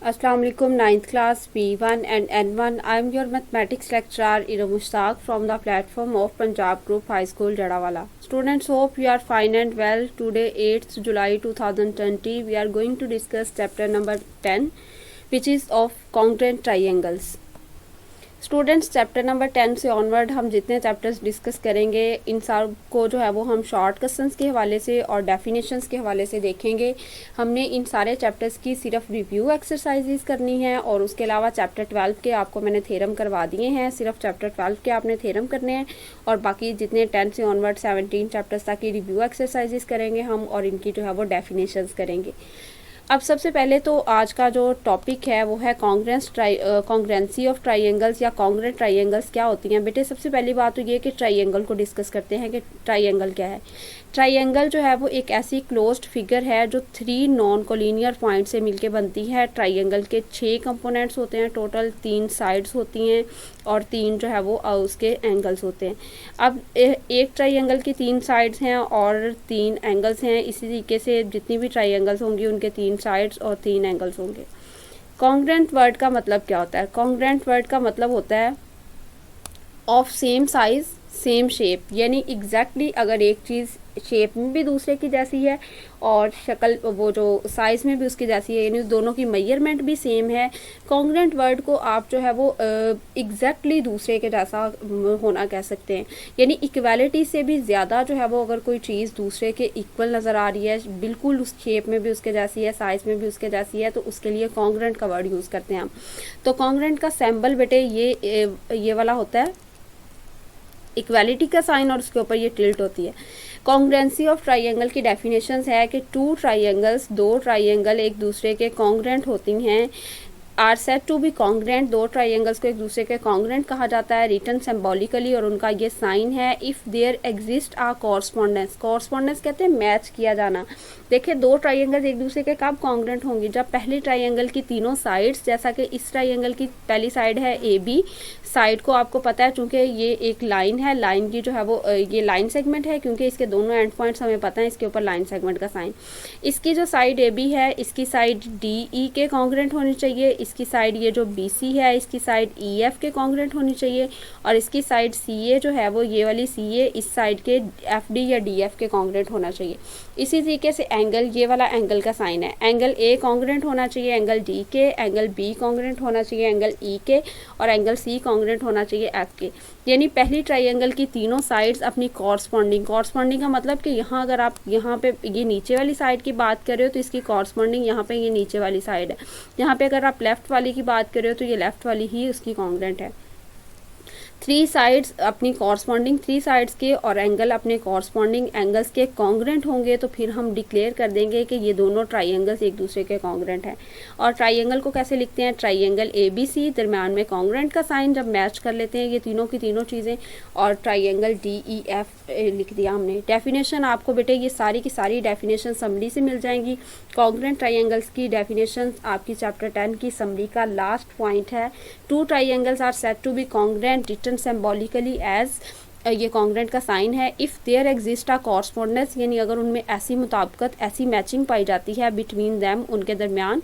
Assalamu alaikum, 9th class P1 and N1. I am your mathematics lecturer Ira Mushtaq from the platform of Punjab Group High School Jadawala. Students, hope you are fine and well. Today 8th July 2020 we are going to discuss chapter number 10, which is of congruent triangles. Students, chapter number 10 से onward हम जितने chapters discuss करेंगे इन सब को जो है वो हम शॉर्ट क्वेश्चंस के हवाले से और डेफिनेशंस के हवाले से देखेंगे। हमने इन सारे चैप्टर्स की सिर्फ रिव्यू एक्सरसाइजेस करनी है और उसके अलावा चैप्टर 12 के आपको मैंने थ्योरम करवा दिए हैं। सिर्फ चैप्टर 12 के आपने थ्योरम करने हैं और बाकी जितने 10 से ऑनवर्ड 17 चैप्टर्स तक की रिव्यू एक्सरसाइजेस करेंगे हम और इनकी जो है वो डेफिनेशंस करेंगे। अब सबसे पहले तो आज का जो टॉपिक है वो है कॉन्ग्रेंसी ऑफ ट्राइंगल्स या कॉन्ग्रेंट ट्राइंगल्स क्या होती हैं। बेटे सबसे पहली बात तो ये कि ट्राइंगल को डिस्कस करते हैं कि ट्राइंगल क्या है। ट्राइंगल जो है वो एक ऐसी क्लोज्ड फिगर है जो 3 नॉन कोलिनियर पॉइंट से मिलके बनती है। ट्राइंगल के 6 कंपोनेंट्स होते हैं, टोटल 3 साइड्स होती हैं और 3 जो है वो उसके एंगल्स होते हैं। अब एक ट्राइंगल की 3 साइड्स हैं और 3 एंगल्स हैं। इसी तरीके से जितनी भी ट्राइंगल्स होंगी उनके 3 साइड्स और 3 एंगल्स होंगे। कॉन्ग्रेंट वर्ड का मतलब क्या होता है? कॉन्ग्रेंट वर्ड का मतलब होता है of same size same shape, यानी एग्जैक्टली अगर एक चीज़ शेप में भी दूसरे की जैसी है और शक्ल वो जो साइज़ में भी उसकी जैसी है, यानी दोनों की मेजरमेंट भी सेम है। कॉन्ग्रेंट वर्ड को आप जो है वो एग्जैक्टली दूसरे के जैसा होना कह सकते हैं, यानी इक्वालिटी से भी ज़्यादा जो है वो अगर कोई चीज़ दूसरे के इक्वल नज़र आ रही है, बिल्कुल उस शेप में भी उसके जैसी है, साइज़ में भी उसके जैसी है, तो उसके लिए कॉन्ग्रेंट का वर्ड यूज़ करते हैं हम। तो कॉन्ग्रेंट का सिंबल बेटे ये वाला होता है, इक्वालिटी का साइन, और उसके ऊपर ये टिल्ट होती है। कॉन्ग्रेंसी ऑफ ट्राइंगल की डेफिनेशंस है कि 2 ट्राइंगल्स, 2 ट्राइंगल एक दूसरे के कॉन्ग्रेंट होती हैं, are set to be congruent. 2 triangles को एक दूसरे के कॉन्ग्रेंट कहा जाता है रिटन सिंबॉलिकली, और उनका ये साइन है if there exist a correspondence. Correspondence कहते हैं मैच किया जाना। देखिए 2 ट्राइंगल्स एक दूसरे के कब कॉन्ग्रेंट होंगी? जब पहले ट्राइंगल की तीनों साइड्स, जैसा कि इस ट्राइंगल की पहली साइड है ए बी, साइड को आपको पता है चूंकि ये एक लाइन है, लाइन की जो है वो ये लाइन सेगमेंट है, क्योंकि इसके दोनों एंड पॉइंट्स हमें पता है, इसके ऊपर लाइन सेगमेंट का साइन। इसकी जो साइड ए बी है इसकी साइड डी ई के कॉन्ग्रेंट होनी चाहिए, इसकी साइड ये जो बी सी है इसकी साइड ई एफ के कॉन्ग्रेंट होनी चाहिए, और इसकी साइड सी ए जो है वो ये वाली सी ए इस साइड के एफ डी या डी एफ के कॉन्ग्रेंट होना चाहिए। इसी तरीके से एंगल, ये वाला एंगल का साइन है, एंगल ए कॉन्ग्रेंट होना चाहिए एंगल डी के, एंगल बी कॉन्ग्रेंट होना चाहिए एंगल ई के, और एंगल सी कॉन्ग्रेंट होना चाहिए एफ के। यानी पहली ट्राइंगल की तीनों साइड्स अपनी कॉरस्पॉन्डिंग का मतलब कि यहाँ अगर आप यहाँ पे ये नीचे वाली साइड की बात कर रहे हो तो इसकी कॉरस्पॉन्डिंग यहाँ पे ये नीचे वाली साइड है। यहाँ पे अगर आप लेफ्ट वाली की बात कर रहे हो तो ये लेफ्ट वाली ही उसकी कॉन्ग्रेंट है। 3 साइड्स अपनी कॉरस्पॉन्डिंग, 3 साइड्स के और एंगल अपने कॉरस्पॉन्डिंग एंगल्स के कॉन्ग्रेंट होंगे तो फिर हम डिक्लेयर कर देंगे कि ये दोनों ट्राइंगल्स एक दूसरे के कॉन्ग्रेंट हैं। और ट्राइंगल को कैसे लिखते हैं? ट्राइंगल ए बी सी, दरम्यान में कॉन्ग्रेंट का साइन जब मैच कर लेते हैं ये तीनों की तीनों चीज़ें, और ट्राइंगल डी ई एफ लिख दिया हमने। डेफिनेशन आपको बेटे ये सारी की सारी डेफिनेशन समरी से मिल जाएंगी। कॉन्ग्रेंट ट्राइंगल्स की डेफिनेशन आपकी चैप्टर 10 की समरी का लास्ट पॉइंट है। 2 triangles are said to be congruent written symbolically as, ये कॉन्ग्रेंट का साइन है if there exist a correspondence, यानी अगर उनमें ऐसी मुताबिकत, ऐसी मैचिंग पाई जाती है बिटवीन दैम, उनके दरमियान,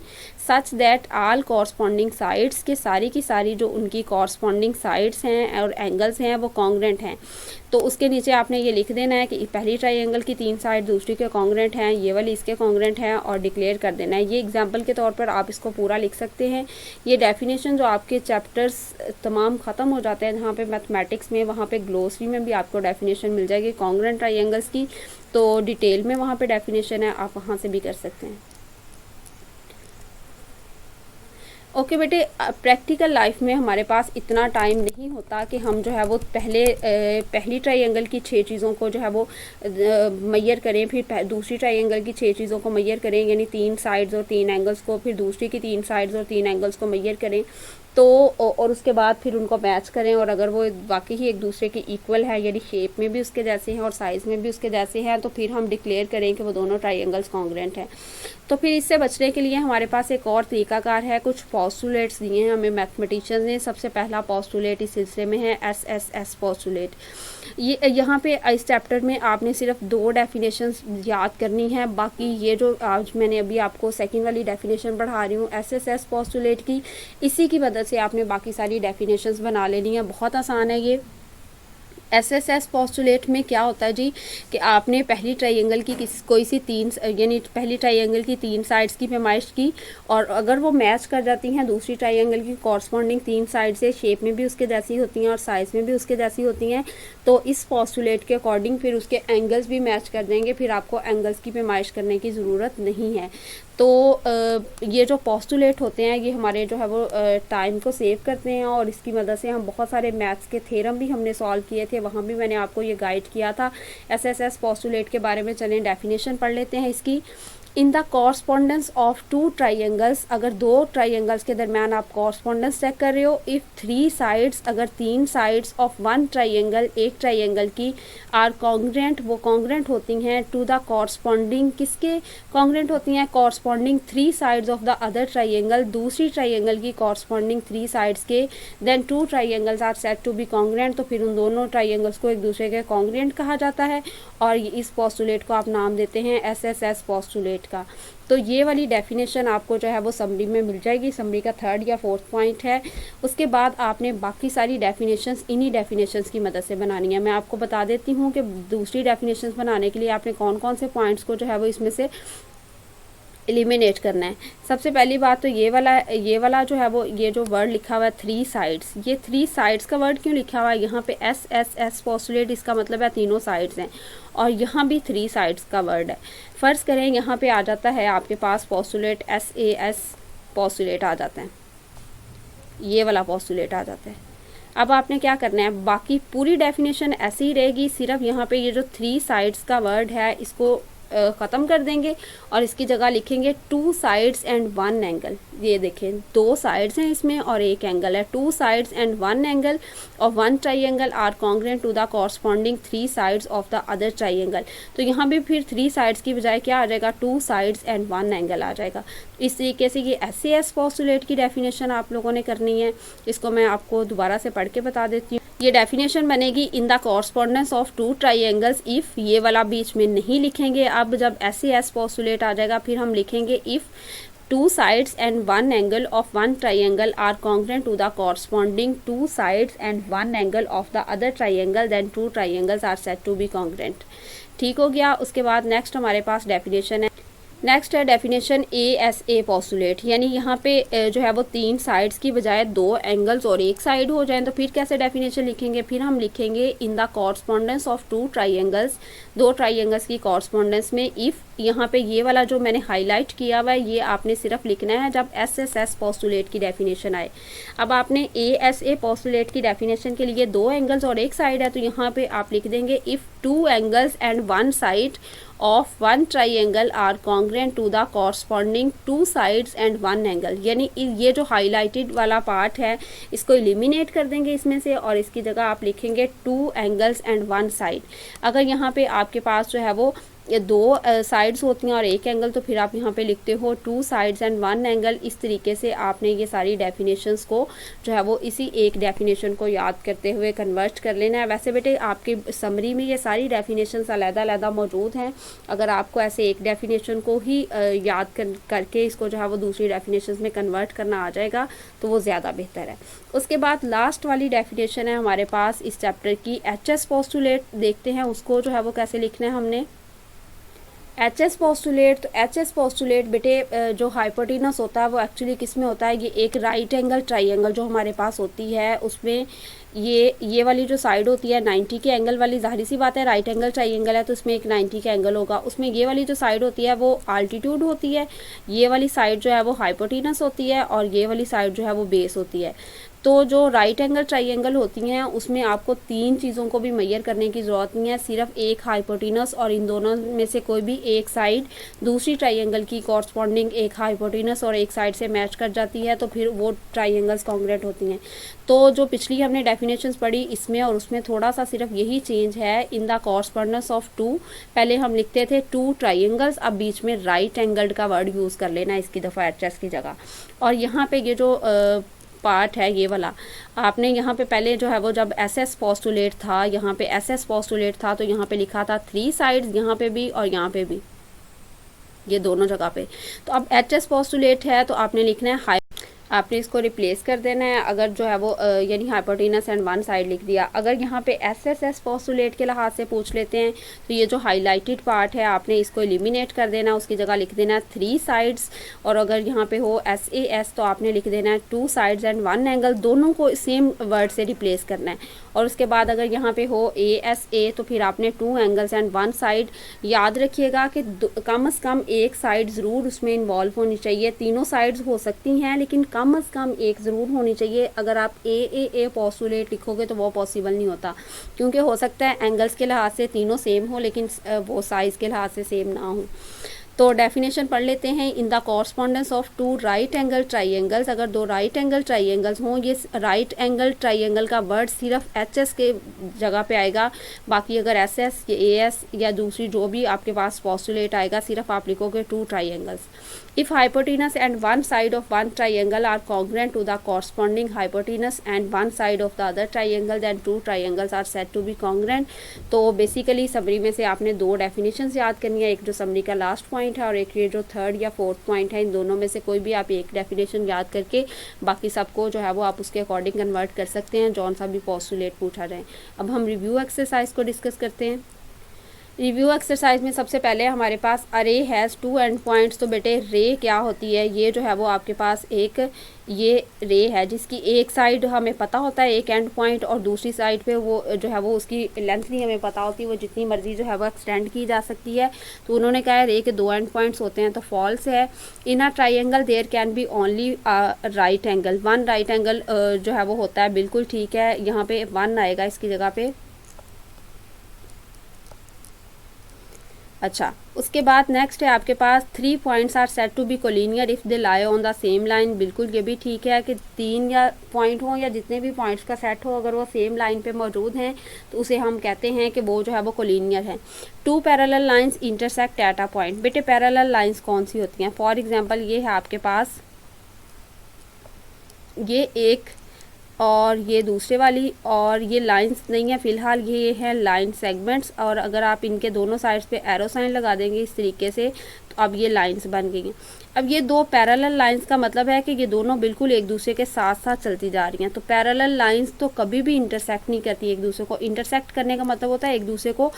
such that all corresponding sides के सारी की सारी जो उनकी कॉरस्पॉन्डिंग साइड्स हैं और एंगल्स हैं वो कॉन्ग्रेंट हैं। तो उसके नीचे आपने ये लिख देना है कि पहली ट्राइंगल की 3 साइड दूसरी के कॉन्ग्रेंट हैं, ये वाली इसके कॉन्ग्रेंट हैं, और डिक्लेयर कर देना है। ये एग्जाम्पल के तौर पर आप इसको पूरा लिख सकते हैं। ये डेफिनेशन जो आपके चैप्टर्स तमाम ख़त्म हो जाते हैं जहाँ पे मैथमेटिक्स में, वहाँ पे ग्लोसरी में भी आपको डेफिनेशन मिल जाएगी कॉन्ग्रेंट ट्राइंगल्स की, तो डिटेल में वहाँ पे डेफिनेशन है, आप वहाँ से भी कर सकते हैं। ओके बेटे, प्रैक्टिकल लाइफ में हमारे पास इतना टाइम नहीं होता कि हम जो है वो पहली ट्राइंगल की 6 चीज़ों को जो है वो मैयर करें, फिर दूसरी ट्राइंगल की 6 चीज़ों को मैयर करें, यानी 3 साइड्स और 3 एंगल्स को, फिर दूसरी की 3 साइड्स और 3 एंगल्स को मैयर करें। तो और उसके बाद फिर उनको मैच करें, और अगर वो वाकई ही एक दूसरे के इक्वल है, यानी शेप में भी उसके जैसे हैं और साइज़ में भी उसके जैसे हैं, तो फिर हम डिक्लेयर करें कि वो दोनों ट्राइंगल्स कॉन्ग्रुएंट हैं। तो फिर इससे बचने के लिए हमारे पास एक और तरीकाकार है। कुछ पोस्टुलेट्स दिए हैं हमें मैथमेटिशियंस ने। सबसे पहला पोस्टुलेट इस सिलसिले में है SSS पोस्टुलेट। ये यहाँ पे इस चैप्टर में आपने सिर्फ 2 डेफिनेशंस याद करनी है। बाकी ये जो आज मैंने अभी आपको सेकंड वाली डेफिनेशन पढ़ा रही हूँ SSS पोस्टुलेट की, इसी की मदद से आपने बाकी सारी डेफिनेशंस बना लेनी है। बहुत आसान है ये। SSS पोस्टुलेट में क्या होता है जी कि आपने पहली ट्राइंगल की कोई सी यानी पहली ट्राइंगल की 3 साइड्स की पैमाइश की, और अगर वो मैच कर जाती हैं दूसरी ट्राइंगल की कॉरस्पॉन्डिंग 3 साइड से, शेप में भी उसके जैसी होती हैं और साइज़ में भी उसके जैसी होती हैं, तो इस पोस्टुलेट के अकॉर्डिंग फिर उसके एंगल्स भी मैच कर देंगे, फिर आपको एंगल्स की पैमाइश करने की ज़रूरत नहीं है। तो ये जो पोस्टुलेट होते हैं ये हमारे जो है वो टाइम को सेव करते हैं, और इसकी मदद से हम बहुत सारे मैथ्स के थ्योरम भी हमने सॉल्व किए थे, वहाँ भी मैंने आपको ये गाइड किया था SSS पोस्टुलेट के बारे में। चलें डेफिनेशन पढ़ लेते हैं इसकी। इन द कॉरस्पॉन्डेंस ऑफ 2 ट्राइंगल्स, अगर 2 ट्राइंगल्स के दरमियान आप कॉरस्पॉन्डेंस चेक कर रहे हो। इफ़ 3 साइड्स, अगर 3 साइड्स ऑफ 1 ट्राइंगल, एक ट्राइंगल की, आर कॉन्ग्रुएंट, वो कॉन्ग्रुएंट होती हैं टू द कॉरस्पॉन्डिंग, किसके कॉन्ग्रुएंट होती हैं? Corresponding 3 sides of the other triangle, दूसरी ट्राइंगल की कॉरस्पॉन्डिंग 3 साइड्स के। Then 2 triangles are said to be congruent, तो फिर उन दोनों ट्राइंगल्स को एक दूसरे के कॉन्ग्रुएंट कहा जाता है, और इस पोस्टुलेट को आप नाम देते हैं SSS पोस्टुलेट का। तो ये वाली डेफिनेशन आपको जो है वो समरी में मिल जाएगी। समरी का 3rd या 4th पॉइंट है। उसके बाद आपने बाकी सारी डेफिनेशंस इन्हीं डेफिनेशंस की मदद से बनानी है। मैं आपको बता देती हूँ कि दूसरी डेफिनेशंस बनाने के लिए आपने कौन कौन से पॉइंट्स को जो है वो इसमें से एलिमिनेट करना है। सबसे पहली बात तो ये वाला जो है वो, ये जो वर्ड लिखा हुआ है 3 साइड्स, ये 3 साइड्स का वर्ड क्यों लिखा हुआ है यहाँ पे? SSS पोस्टुलेट, इसका मतलब है तीनों साइड्स हैं, और यहाँ भी 3 साइड्स का वर्ड है। फ़र्ज़ करें यहाँ पे आ जाता है आपके पास पोस्टुलेट SAS पोस्टुलेट आ जाता है, ये वाला पोस्टुलेट आ जाता है। अब आपने क्या करना है, बाकी पूरी डेफिनेशन ऐसी ही रहेगी, सिर्फ यहाँ पे ये जो 3 साइड्स का वर्ड है इसको ख़त्म कर देंगे और इसकी जगह लिखेंगे 2 साइड्स एंड 1 एंगल। ये देखें 2 साइड्स हैं इसमें और एक एंगल है। 2 sides and 1 angle of 1 triangle are congruent to the corresponding 3 sides of the other triangle. तो यहाँ भी फिर 3 साइड्स की बजाय क्या आ जाएगा? 2 साइड्स एंड 1 एंगल आ जाएगा। इस तरीके से ये SAS पोस्टुलेट की डेफिनेशन आप लोगों ने करनी है। इसको मैं आपको दोबारा से पढ़ के बता देती हूँ। ये डेफिनेशन बनेगी इन the correspondence of 2 triangles if, ये वाला बीच में नहीं लिखेंगे। अब जब SAS पोस्टुलेट आ जाएगा फिर हम लिखेंगे if 2 sides and 1 angle of 1 triangle are congruent to the corresponding 2 sides and 1 angle of the other triangle, then 2 triangles are said to be congruent। ठीक हो गया। उसके बाद नेक्स्ट हमारे पास डेफिनेशन है, नेक्स्ट है डेफिनेशन ASA पोस्टुलेट, यानी यहाँ पे जो है वो 3 साइड्स की बजाय 2 एंगल्स और एक साइड हो जाएं। तो फिर कैसे डेफिनेशन लिखेंगे? फिर हम लिखेंगे इन the correspondence of 2 triangles, 2 triangles की कॉरस्पॉन्डेंस में इफ़, यहाँ पे ये वाला जो मैंने हाईलाइट किया हुआ है ये आपने सिर्फ लिखना है जब SSS पोस्टुलेट की डेफिनेशन आए। अब आपने ASA पोस्टुलेट की डेफिनेशन के लिए 2 एंगल्स और एक साइड है, तो यहाँ पे आप लिख देंगे if 2 angles and 1 side of 1 triangle are congruent to the corresponding 2 sides and 1 angle. यानी ये जो हाईलाइटेड वाला पार्ट है इसको एलिमिनेट कर देंगे इसमें से, और इसकी जगह आप लिखेंगे 2 एंगल्स एंड 1 साइड। अगर यहाँ पे आपके पास जो है वो ये 2 साइड्स होती हैं और एक एंगल, तो फिर आप यहाँ पे लिखते हो 2 साइड्स एंड 1 एंगल। इस तरीके से आपने ये सारी डेफिनेशंस को जो है वो इसी एक डेफिनेशन को याद करते हुए कन्वर्ट कर लेना है। वैसे बेटे आपकी समरी में ये सारी डेफिनेशंस अलग-अलग मौजूद हैं। अगर आपको ऐसे एक डेफिनेशन को ही याद करके इसको जो है वो दूसरी डेफिनेशंस में कन्वर्ट करना आ जाएगा तो वो ज़्यादा बेहतर है। उसके बाद लास्ट वाली डेफिनेशन है हमारे पास इस चैप्टर की HS पोस्टुलेट। देखते हैं उसको जो है वो कैसे लिखना है हमने। HS पोस्टुलेट, तो HS पोस्टुलेट बेटे जो हाइपोटेनस होता है वो एक्चुअली किस में होता है? ये एक राइट एंगल ट्राइंगल जो हमारे पास होती है उसमें ये वाली जो साइड होती है 90 के एंगल वाली, जाहिर सी बात है राइट एंगल ट्राइंगल है तो इसमें एक 90 का एंगल होगा। उसमें ये वाली जो साइड होती है वो आल्टीट्यूड होती है, ये वाली साइड जो है वो हाइपोटेनस होती है और ये वाली साइड जो है वो बेस होती है। तो जो राइट एंगल ट्राइंगल होती हैं उसमें आपको तीन चीज़ों को भी मेजर करने की ज़रूरत नहीं है, सिर्फ एक हाइपोटेनस और इन दोनों में से कोई भी एक साइड दूसरी ट्राइंगल की कॉरस्पॉन्डिंग एक हाइपोटेनस और एक साइड से मैच कर जाती है तो फिर वो ट्राइंगल्स कॉन्ग्रुएंट होती हैं। तो जो पिछली हमने डेफिनेशंस पढ़ी इसमें और उसमें थोड़ा सा सिर्फ यही चेंज है, in the correspondence of two पहले हम लिखते थे टू ट्राइंगल्स, अब बीच में राइट एंगल्ड का वर्ड यूज़ कर लेना इसकी दफ़ा एच की जगह। और यहाँ पे ये जो पार्ट है ये वाला आपने यहाँ पे पहले जो है वो जब एस एस पोस्टुलेट था, यहाँ पे एस एस पोस्टुलेट था तो यहाँ पे लिखा था थ्री साइड्स, यहाँ पे भी और यहाँ पे भी, ये दोनों जगह पे। तो अब एच एस पोस्टुलेट है तो आपने लिखना है आपने इसको रिप्लेस कर देना है, अगर जो है वो यानी हाइपोटेनस एंड वन साइड लिख दिया। अगर यहाँ पे एस एस एस पोस्टुलेट के लिहाज से पूछ लेते हैं तो ये जो हाईलाइटेड पार्ट है आपने इसको एलिमिनेट कर देना, उसकी जगह लिख देना थ्री साइड्स। और अगर यहाँ पे हो एस ए एस तो आपने लिख देना है two sides and one angle, दोनों को सेम वर्ड से रिप्लेस करना है। और उसके बाद अगर यहाँ पे हो ए एस ए तो फिर आपने two angles and one side. याद रखिएगा कि कम से कम एक साइड ज़रूर उसमें इन्वॉल्व होनी चाहिए, तीनों साइड्स हो सकती हैं लेकिन कम से कम एक ज़रूर होनी चाहिए। अगर आप ए पोस्टुलेट लिखोगे तो वो पॉसिबल नहीं होता, क्योंकि हो सकता है एंगल्स के लिहाज से तीनों सेम हो लेकिन वो साइज़ के लिहाज से सेम ना हो। तो डेफिनेशन पढ़ लेते हैं, in the correspondence of two right angle triangles, अगर दो राइट एंगल ट्राइंगल्स हों, ये राइट एंगल ट्राइंगल का वर्ड सिर्फ एच एस के जगह पे आएगा, बाकी अगर एस एस या ए एस या दूसरी जो भी आपके पास पोस्टुलेट आएगा सिर्फ आप लिखोगे two triangles. If hypotenuse and one side of one triangle are congruent to the corresponding hypotenuse and one side of the other triangle, then two triangles are said to be congruent। तो basically summary में से आपने दो definitions याद करनी है, एक जो समरी का लास्ट पॉइंट है और एक ये जो थर्ड या फोर्थ पॉइंट है। इन दोनों में से कोई भी आप एक डेफिनेशन याद करके बाकी सबको जो है वो आप उसके अकॉर्डिंग कन्वर्ट कर सकते हैं, जौन सा भी पोस्टुलेट पूछा जाए। अब हम रिव्यू एक्सरसाइज को डिस्कस करते हैं। रिव्यू एक्सरसाइज में सबसे पहले हमारे पास अरे हैज़ टू एंड पॉइंट्स। तो बेटे रे क्या होती है, ये जो है वो आपके पास एक ये रे है जिसकी एक साइड हमें पता होता है एक एंड पॉइंट और दूसरी साइड पे वो जो है वो उसकी लेंथ नहीं हमें पता होती, वो जितनी मर्जी जो है वो एक्सटेंड की जा सकती है। तो उन्होंने कहा है रे के दो एंड पॉइंट्स होते हैं, तो फॉल्स है। In a triangle there can be only right angle, one right angle जो है वो होता है, बिल्कुल ठीक है। यहाँ पे वन आएगा इसकी जगह पे। अच्छा, उसके बाद नेक्स्ट है आपके पास three points are set to be collinear if they lie on the same line. बिल्कुल ये भी ठीक है कि तीन या पॉइंट हो या जितने भी पॉइंट्स का सेट हो, अगर वो सेम लाइन पे मौजूद हैं तो उसे हम कहते हैं कि वो जो है वो कोलिनियर है। Two parallel lines intersect at a point. बेटे पैरेलल लाइंस कौन सी होती हैं? फॉर एग्जांपल ये है आपके पास ये एक और ये दूसरे वाली, और ये लाइंस नहीं है फ़िलहाल, ये है लाइन सेगमेंट्स। और अगर आप इनके दोनों साइड्स पे एरो साइन लगा देंगे इस तरीके से तो अब ये लाइंस बन गई हैं। अब ये दो पैरेलल लाइंस का मतलब है कि ये दोनों बिल्कुल एक दूसरे के साथ साथ चलती जा रही हैं। तो पैरेलल लाइंस तो कभी भी इंटरसेक्ट नहीं करती एक दूसरे को। इंटरसेक्ट करने का मतलब होता है एक दूसरे को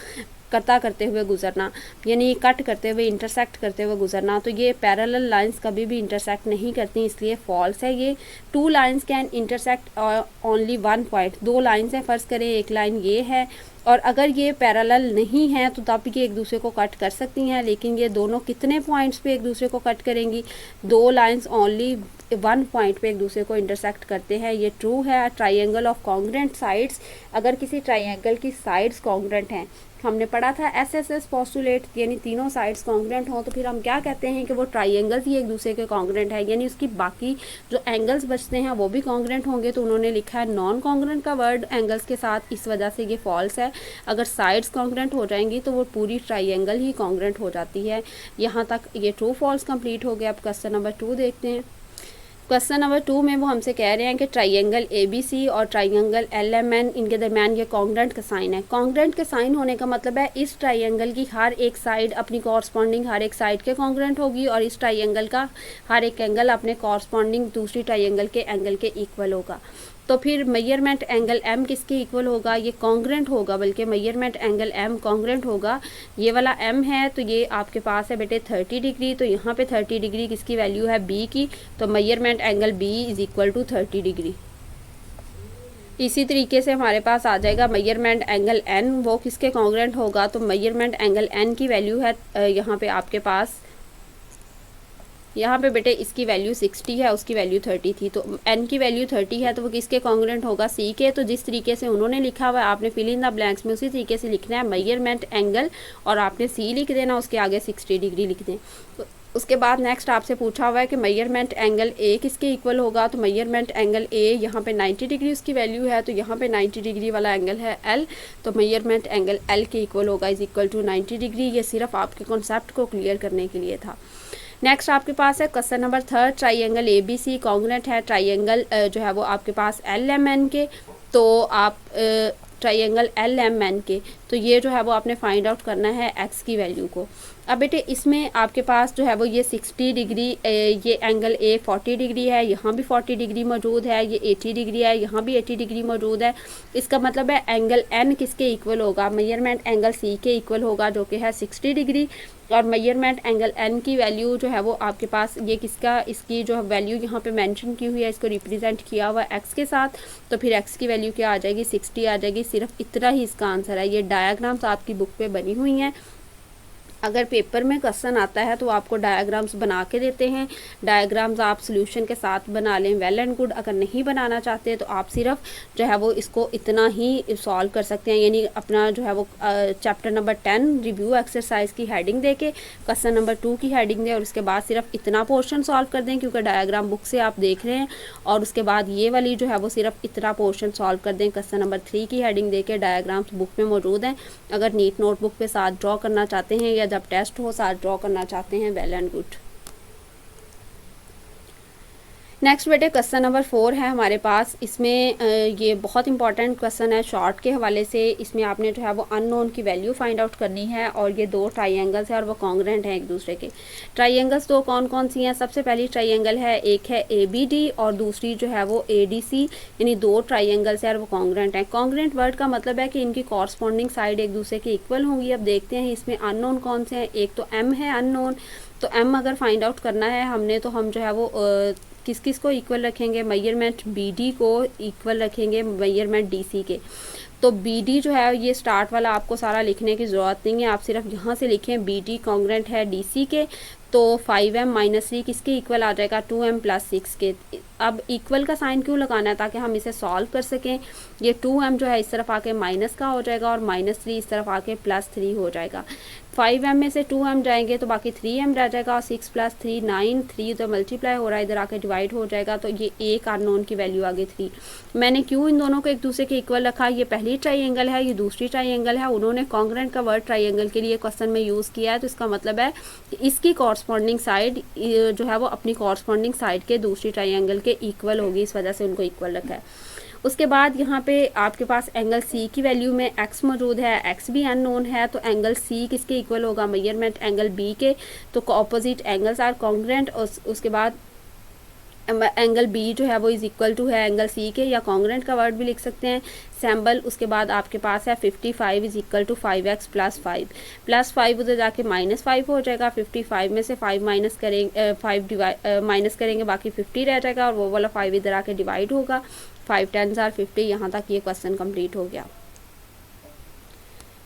कटा करते हुए गुजरना, यानी कट करते हुए इंटरसेक्ट करते हुए गुजरना। तो ये पैरेलल लाइंस कभी भी इंटरसेक्ट नहीं करती, इसलिए फॉल्स है ये। Two lines can intersect only one point. दो लाइंस हैं, फ़र्ज़ करें एक लाइन ये है और अगर ये पैरेलल नहीं है तो तब ये एक दूसरे को कट कर सकती हैं, लेकिन ये दोनों कितने पॉइंट्स पे एक दूसरे को कट करेंगी? दो लाइंस ओनली वन पॉइंट पे एक दूसरे को इंटरसेक्ट करते हैं, ये ट्रू है। ट्राइंगल ऑफ कॉन्ग्रुएंट साइड्स, अगर किसी ट्राइंगल की साइड्स कॉन्ग्रुएंट हैं, हमने पढ़ा था एस एस एस पोस्टुलेट, यानी तीनों साइड्स कॉन्ग्रुएंट हो तो फिर हम क्या कहते हैं कि वो ट्राइंगल्स ही एक दूसरे के कॉन्ग्रुएंट है, यानी उसकी बाकी जो एंगल्स बचते हैं वो भी कॉन्ग्रुएंट होंगे। तो उन्होंने लिखा है नॉन कॉन्ग्रुएंट का वर्ड एंगल्स के साथ, इस वजह से ये फॉल्स है। अगर साइड्स कॉन्ग्रुएंट हो जाएंगी तो वो पूरी ट्राइंगल ही कॉन्ग्रुएंट हो जाती है। यहाँ तक ये ट्रू फॉल्स कंप्लीट हो गया। अब क्वेश्चन नंबर 2 देखते हैं। क्वेश्चन नंबर 2 में वो हमसे कह रहे हैं कि ट्राइंगल ABC और ट्राइंगल LMN, इनके दरमियान ये कॉन्ग्रुएंट का साइन है। कॉन्ग्रुएंट के साइन होने का मतलब है इस ट्राइंगल की हर एक साइड अपनी कॉरस्पॉन्डिंग हर एक साइड के कॉन्ग्रुएंट होगी और इस ट्राइंगल का हर एक एंगल अपने कॉरस्पॉन्डिंग दूसरी ट्राइंगल के एंगल के इक्वल होगा। तो फिर मेजरमेंट एंगल M किसके इक्वल होगा? ये कॉन्ग्रुएंट होगा, बल्कि मेजरमेंट एंगल M कॉन्ग्रुएंट होगा। ये वाला M है तो ये आपके पास है बेटे 30 डिग्री, तो यहाँ पे 30 डिग्री किसकी वैल्यू है? B की, तो measurement angle B is equal to 30 degree. इसी तरीके से हमारे पास आ जाएगा मेजरमेंट एंगल N, वो किसके कॉन्ग्रुएंट होगा? तो मेजरमेंट एंगल N की वैल्यू है यहाँ पे आपके पास यहाँ पे बेटे इसकी वैल्यू 60 है, उसकी वैल्यू 30 थी, तो n की वैल्यू 30 है तो वो किसके कॉन्ग्रुएंट होगा, c के। तो जिस तरीके से उन्होंने लिखा हुआ है आपने फिल इन द ब्लैंक्स में उसी तरीके से लिखना है, मेजरमेंट एंगल और आपने c लिख देना, उसके आगे 60 डिग्री लिख दें। उसके बाद नेक्स्ट आपसे पूछा हुआ है कि मेजरमेंट एंगल ए किसके इक्वल होगा, तो मेजरमेंट एंगल ए यहाँ पे 90 डिग्री उसकी वैल्यू है, तो यहाँ पे 90 डिग्री वाला एंगल है एल, तो मेजरमेंट एंगल एल के इक्वल होगा इज इक्वल टू 90 डिग्री। ये सिर्फ आपके कॉन्सेप्ट को क्लियर करने के लिए था। नेक्स्ट आपके पास है question number 3, triangle A B C congruent है ट्राइंगल जो है वो आपके पास एल एम एन के, तो आप ट्राइंगल एल एम एन के, तो ये जो है वो आपने फाइंड आउट करना है एक्स की वैल्यू को। अब बेटे इसमें आपके पास जो है वो ये 60 डिग्री, ये एंगल ए 40 डिग्री है, यहाँ भी 40 डिग्री मौजूद है, ये 80 डिग्री है, यहाँ भी 80 डिग्री मौजूद है। इसका मतलब है एंगल एन किसके इक्वल होगा, मेजरमेंट एंगल सी के इक्वल होगा जो कि है 60 डिग्री, और मेजरमेंट एंगल एन की वैल्यू जो है वो आपके पास ये किसका, इसकी जो वैल्यू यहाँ पे मेंशन की हुई है, इसको रिप्रेजेंट किया हुआ है एक्स के साथ, तो फिर एक्स की वैल्यू क्या आ जाएगी, 60 आ जाएगी। सिर्फ इतना ही इसका आंसर है। ये डायग्राम्स आपकी बुक पे बनी हुई हैं। अगर पेपर में क्वेश्चन आता है तो आपको डायग्राम्स बना के देते हैं, डायग्राम्स आप सोल्यूशन के साथ बना लें, वेल एंड गुड। अगर नहीं बनाना चाहते तो आप सिर्फ जो है वो इसको इतना ही सॉल्व कर सकते हैं, यानी अपना जो है वो चैप्टर नंबर 10 रिव्यू एक्सरसाइज की हेडिंग दे के क्वेश्चन नंबर 2 की हेडिंग दें और उसके बाद सिर्फ इतना पोर्शन सॉल्व कर दें, क्योंकि डायग्राम बुक से आप देख रहे हैं, और उसके बाद ये वाली जो है वो सिर्फ इतना पोर्शन सॉल्व कर दें। क्वेश्चन नंबर 3 की हेडिंग दे के डायग्राम्स बुक में मौजूद हैं। अगर नीट नोटबुक पे साथ ड्रॉ करना चाहते हैं या जब टेस्ट हो साथ ड्रॉ करना चाहते हैं, वेल एंड गुड। नेक्स्ट बेटे क्वेश्चन नंबर 4 है हमारे पास। इसमें ये बहुत इंपॉर्टेंट क्वेश्चन है शॉर्ट के हवाले से। इसमें आपने जो है वो अननोन की वैल्यू फाइंड आउट करनी है, और ये 2 ट्राइंगल्स हैं और वो कॉन्ग्रुएंट हैं एक दूसरे के। ट्राइंगल्स 2 कौन कौन सी हैं, सबसे पहली ट्राइंगल है, एक है ABD और दूसरी जो है वो ADC, यानी 2 ट्राइंगल्स हैं और वो कॉन्ग्रुएंट हैं। कॉन्ग्रुएंट वर्ड का मतलब है कि इनकी कॉरस्पॉन्डिंग साइड एक दूसरे के इक्वल होंगी। अब देखते हैं इसमें अननोन कौन से हैं। एक तो M है अननोन, तो M अगर फाइंड आउट करना है हमने, तो हम जो है वो किस किस को इक्वल रखेंगे, मेजरमेंट BD को इक्वल रखेंगे मेजरमेंट DC के। तो BD जो है ये स्टार्ट वाला आपको सारा लिखने की ज़रूरत नहीं है, आप सिर्फ यहाँ से लिखें BD कॉन्ग्रुएंट है DC के, तो 5m - 3 किसके इक्वल आ जाएगा, 2m + 6 के। अब इक्वल का साइन क्यों लगाना है, ताकि हम इसे सॉल्व कर सकें। ये 2m जो है इस तरफ आके माइनस का हो जाएगा और -3 इस तरफ आके +3 हो जाएगा। 5m में से 2m जाएंगे तो बाकी 3m रह जाएगा, और 6 + 3 9, 3 तो मल्टीप्लाई हो रहा है, इधर आके डिवाइड हो जाएगा, तो ये एक अननोन की वैल्यू आ गई 3। मैंने क्यों इन दोनों को एक दूसरे के इक्वल रखा, ये पहली ट्राइंगल है, ये दूसरी ट्राइंगल है, उन्होंने कॉन्ग्रुएंट का वर्ड ट्राइंगल के लिए क्वेश्चन में यूज़ किया है, तो इसका मतलब है कि इसकी कॉरस्पॉन्डिंग साइड जो है वो अपनी कॉरस्पॉन्डिंग साइड के दूसरी ट्राइंगल के इक्वल होगी, इस वजह से उनको इक्वल रखा है। उसके बाद यहाँ पे आपके पास एंगल C की वैल्यू में x मौजूद है, x भी अननोन है, तो एंगल C किसके इक्वल होगा, मेजरमेंट एंगल B के, तो ऑपोजिट एंगल्स आर कॉन्ग्रुएंट। और उसके बाद एंगल B जो है वो इज इक्वल टू है एंगल C के, या कॉन्ग्रुएंट का वर्ड भी लिख सकते हैं, सैम्बल। उसके बाद आपके पास है 55 इज इक्वल टू 5x + 5 + 5 उधर जाके -5 हो जाएगा। 55 में से 5 माइनस करेंगे, 5 माइनस करेंगे, बाकी 50 रह जाएगा, और वो वाला 5 इधर आके डिवाइड होगा। 5 10s are 50। यहाँ तक ये क्वेश्चन कंप्लीट हो गया।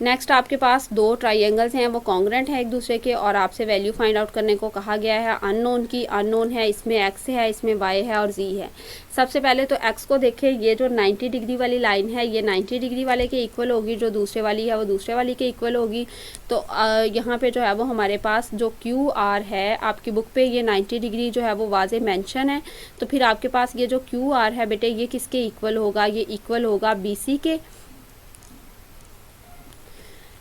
नेक्स्ट आपके पास 2 ट्राइंगल्स हैं, वो कॉन्ग्रुएंट है एक दूसरे के, और आपसे वैल्यू फाइंड आउट करने को कहा गया है अननोन की। अननोन है, इसमें x है, इसमें y है और z है। सबसे पहले तो x को देखें, ये जो 90 डिग्री वाली लाइन है ये 90 डिग्री वाले के इक्वल होगी, जो दूसरे वाली है वो दूसरे वाली के इक्वल होगी। तो यहाँ पे जो है वो हमारे पास जो QR है, आपकी बुक पे ये 90 डिग्री जो है वो वाज़े मेंशन है, तो फिर आपके पास ये जो QR है बेटे ये किसके इक्वल होगा, ये इक्वल होगा BC के।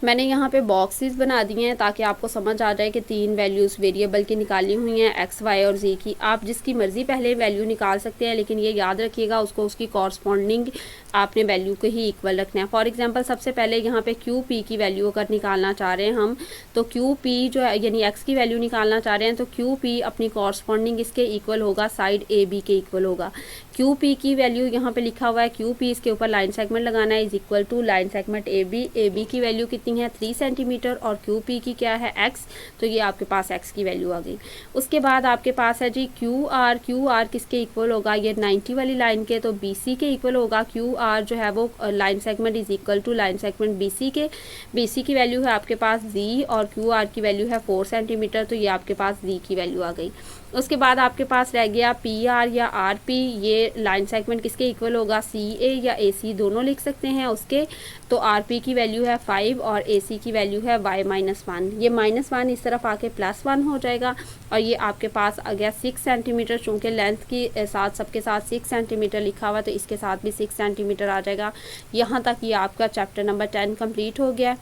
मैंने यहाँ पे बॉक्सेस बना दिए हैं ताकि आपको समझ आ जाए कि 3 वैल्यूज़ वेरिएबल की निकाली हुई हैं, x, y और z की। आप जिसकी मर्ज़ी पहले वैल्यू निकाल सकते हैं, लेकिन ये याद रखिएगा उसको उसकी कॉरस्पॉन्डिंग आपने वैल्यू को ही इक्वल रखना है। फॉर एग्जांपल सबसे पहले यहाँ पे QP की वैल्यू अगर निकालना चाह रहे हैं हम, तो QP जो है यानी x की वैल्यू निकालना चाह रहे हैं, तो QP अपनी कॉरस्पॉन्डिंग इसके इक्वल होगा, साइड AB के इक्वल होगा। QP की वैल्यू यहाँ पे लिखा हुआ है, QP इसके ऊपर लाइन सेगमेंट लगाना है, is equal to line segment AB। AB की वैल्यू कितनी है 3 सेंटीमीटर, और QP की क्या है x, तो ये आपके पास x की वैल्यू आ गई। उसके बाद आपके पास है जी QR किसके इक्वल होगा, ये 90 वाली लाइन के, तो BC के इक्वल होगा। QR जो है वो line segment is equal to line segment BC के। BC की वैल्यू है आपके पास Z, और QR की वैल्यू है 4 सेंटीमीटर, तो ये आपके पास Z की वैल्यू आ गई। उसके बाद आपके पास रह गया पी आर या आर पी, ये लाइन सेगमेंट किसके इक्वल होगा, सी ए या ए सी दोनों लिख सकते हैं उसके। तो आर पी की वैल्यू है 5 और ए सी की वैल्यू है y-1, ये -1 इस तरफ आके +1 हो जाएगा और ये आपके पास आ गया 6 सेंटीमीटर, चूँकि लेंथ की साथ सबके साथ 6 सेंटीमीटर लिखा हुआ तो इसके साथ भी 6 सेंटीमीटर आ जाएगा। यहाँ तक ये आपका चैप्टर नंबर 10 कंप्लीट हो गया।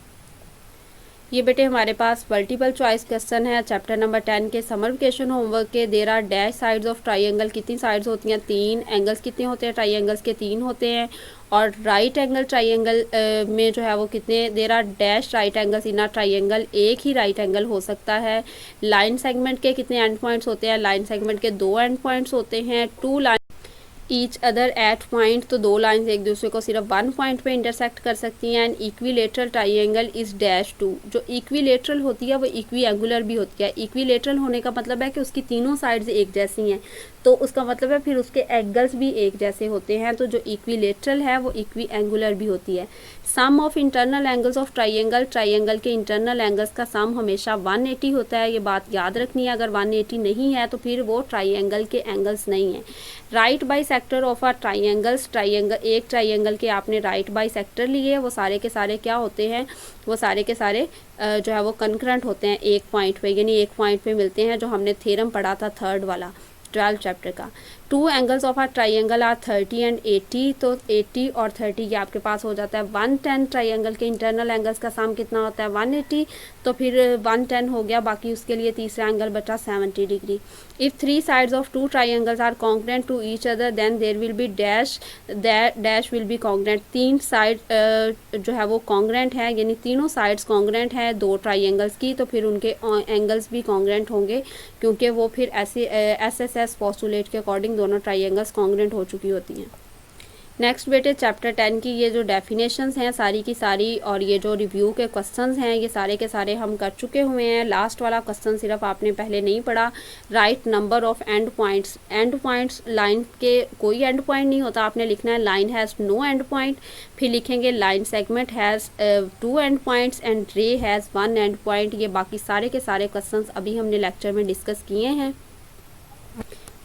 ये बेटे हमारे पास मल्टीपल चॉइस क्वेश्चन है चैप्टर नंबर 10 के समर वेकेशन होमवर्क के। There are dash sides of triangle, कितनी साइड्स होती हैं, 3। एंगल्स कितने होते हैं ट्राइंगल्स के, 3 होते हैं। और राइट एंगल ट्राइंगल में जो है वो कितने, there are dash right angles in a triangle, एक ही राइट एंगल हो सकता है। लाइन सेगमेंट के कितने एंड पॉइंट्स होते हैं, लाइन सेगमेंट के 2 एंड पॉइंट्स होते हैं। 2 line each other at point, तो 2 लाइन्स एक दूसरे को सिर्फ 1 पॉइंट पे इंटरसेक्ट कर सकती हैं। And equilateral triangle is dash 2, जो इक्विलेटरल होती है वो इक्वी एंगुलर भी होती है। इक्विलेटरल होने का मतलब है कि उसकी तीनों साइड्स एक जैसी हैं, तो उसका मतलब है फिर उसके एंगल्स भी एक जैसे होते हैं। तो जो इक्विलेटरल है वो इक्वी एंगुलर भी होती है। Sum of internal angles of triangle, triangle के इंटरनल एंगल्स का सम हमेशा 180 होता है, ये बात याद रखनी है। अगर 180 नहीं है तो फिर वो ट्राइंगल के एंगल्स नहीं है। Right bisector of a triangles, triangle एक ट्राइंगल के आपने राइट बाई सेक्टर लिए, वो सारे के सारे क्या होते हैं, वो सारे के सारे जो है वो कंकरेंट होते हैं एक पॉइंट पे, यानी एक पॉइंट पे मिलते हैं, जो हमने थ्योरम पढ़ा था 3rd वाला 12 चैप्टर का। 2 angles of a triangle are 30 and 80, तो 80 और 30 ये आपके पास हो जाता है 110। ट्राइंगल के इंटरनल एंगल्स का सम कितना होता है 180, तो फिर 110 हो गया, बाकी उसके लिए तीसरा एंगल बचा 70 degree. If 3 sides of 2 triangles are congruent to each other then there will be dash, dash will be congruent. 3 side जो है वो कॉन्ग्रेंट है, यानी तीनों साइड्स कॉन्ग्रेंट है 2 ट्राइंगल्स की, तो फिर उनके एंगल्स भी कॉन्ग्रेंट होंगे, क्योंकि वो फिर ऐसे SSS पोस्टुलेट के अकॉर्डिंग दोनों ट्राइंगल्स कॉन्ग्रेंट हो चुकी होती हैं। नेक्स्ट बेटे चैप्टर 10 की ये जो डेफिनेशंस हैं सारी की सारी और ये जो रिव्यू के क्वेश्चंस हैं ये सारे के सारे हम कर चुके हुए हैं। लास्ट वाला क्वेश्चन सिर्फ आपने पहले नहीं पढ़ा, right number of end points. End points, line के कोई एंड पॉइंट नहीं होता, आपने लिखना है line has no end point, फिर लिखेंगे line segment has 2 end points and ray has 1 end point. ये बाकी सारे के सारे क्वेश्चन अभी हमने लेक्चर में डिस्कस किए हैं।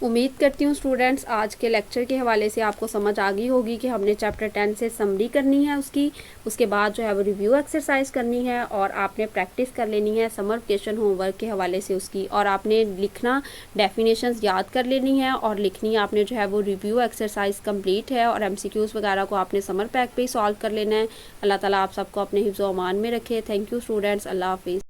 उम्मीद करती हूँ स्टूडेंट्स आज के लेक्चर के हवाले से आपको समझ आ गई होगी कि हमने चैप्टर 10 से समरी करनी है उसकी, उसके बाद जो है वो रिव्यू एक्सरसाइज करनी है और आपने प्रैक्टिस कर लेनी है समर वेकेशन होमवर्क के हवाले से उसकी, और आपने लिखना डेफिनेशंस याद कर लेनी है और लिखनी आपने जो है वो रिव्यू एक्सरसाइज कंप्लीट है, और MCQs वगैरह को आपने समर पैक पे ही सॉल्व कर लेना है। अल्लाह ताला आप सबको अपने हिफ्ज़-ओ-अमान में रखे। थैंक यू स्टूडेंट्स, अल्लाह हाफिज़।